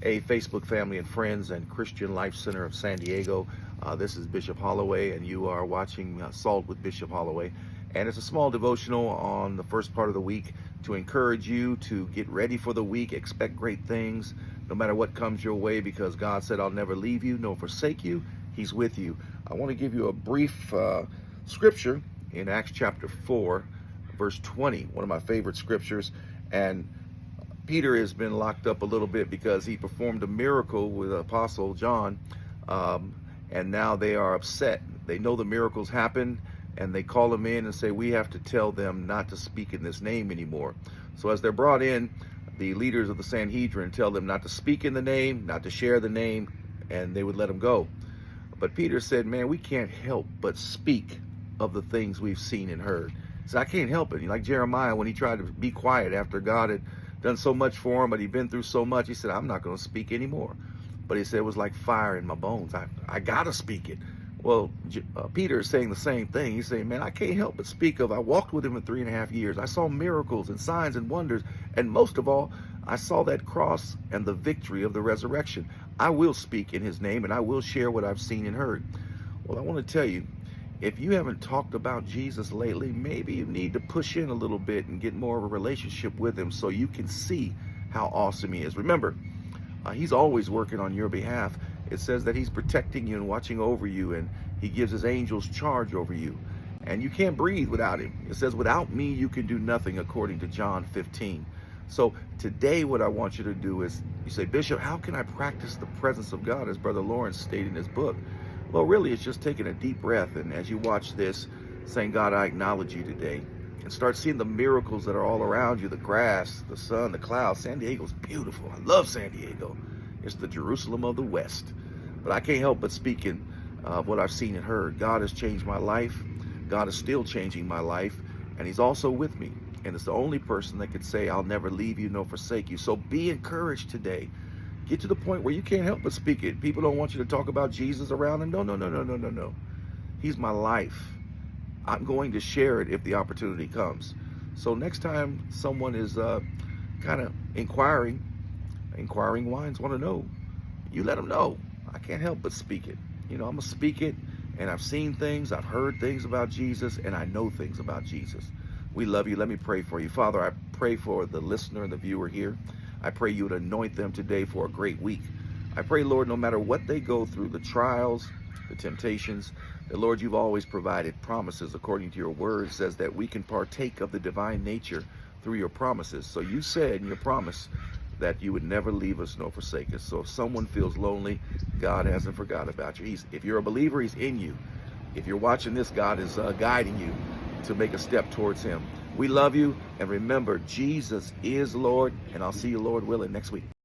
Hey, Facebook family and friends and Christian Life Center of San Diego. This is Bishop Holloway, and you are watching Salt with Bishop Holloway. And it's a small devotional on the first part of the week to encourage you to get ready for the week, expect great things, no matter what comes your way, because God said, I'll never leave you, nor forsake you. He's with you. I want to give you a brief scripture in Acts chapter 4, verse 20, one of my favorite scriptures. And Peter has been locked up a little bit because he performed a miracle with Apostle John, and now they are upset. They know the miracles happened, and they call him in and say, we have to tell them not to speak in this name anymore. So as they're brought in, the leaders of the Sanhedrin tell them not to speak in the name, not to share the name, and they would let him go. But Peter said, man, we can't help but speak of the things we've seen and heard. So I can't help it. Like Jeremiah, when he tried to be quiet after God had done so much for him, but he'd been through so much, he said, I'm not going to speak anymore. But he said, it was like fire in my bones. I got to speak it. Well, Peter is saying the same thing. He's saying, man, I can't help but speak of, I walked with him for 3.5 years. I saw miracles and signs and wonders. And most of all, I saw that cross and the victory of the resurrection. I will speak in his name, and I will share what I've seen and heard. Well, I want to tell you, if you haven't talked about Jesus lately, maybe you need to push in a little bit and get more of a relationship with him so you can see how awesome he is. Remember, he's always working on your behalf. It says that he's protecting you and watching over you, and he gives his angels charge over you. And you can't breathe without him. It says, without me, you can do nothing, according to John 15. So today, what I want you to do is, you say, Bishop, how can I practice the presence of God, as Brother Lawrence stated in his book? Well, really, it's just taking a deep breath, and as you watch this, saying, God, I acknowledge you today, and start seeing the miracles that are all around you, the grass, the sun, the clouds. San Diego's beautiful. I love San Diego. It's the Jerusalem of the West. But I can't help but speaking of what I've seen and heard. God has changed my life. God is still changing my life, and he's also with me. And it's the only person that could say, I'll never leave you nor forsake you. So be encouraged today. Get to the point where you can't help but speak it. People don't want you to talk about Jesus around them. No. He's my life. I'm going to share it if the opportunity comes. So next time someone is kind of inquiring minds want to know, you let them know. I can't help but speak it. I'm going to speak it, and I've seen things, I've heard things about Jesus, and I know things about Jesus. We love you. Let me pray for you. Father, I pray for the listener and the viewer here. I pray you would anoint them today for a great week. I pray, Lord, no matter what they go through, the trials, the temptations, that, Lord, you've always provided promises according to your word. Says that we can partake of the divine nature through your promises. So you said in your promise that you would never leave us nor forsake us. So if someone feels lonely, God hasn't forgot about you. If you're a believer, he's in you. If you're watching this, God is guiding you to make a step towards him. We love you, and remember, Jesus is Lord, and I'll see you, Lord willing, next week.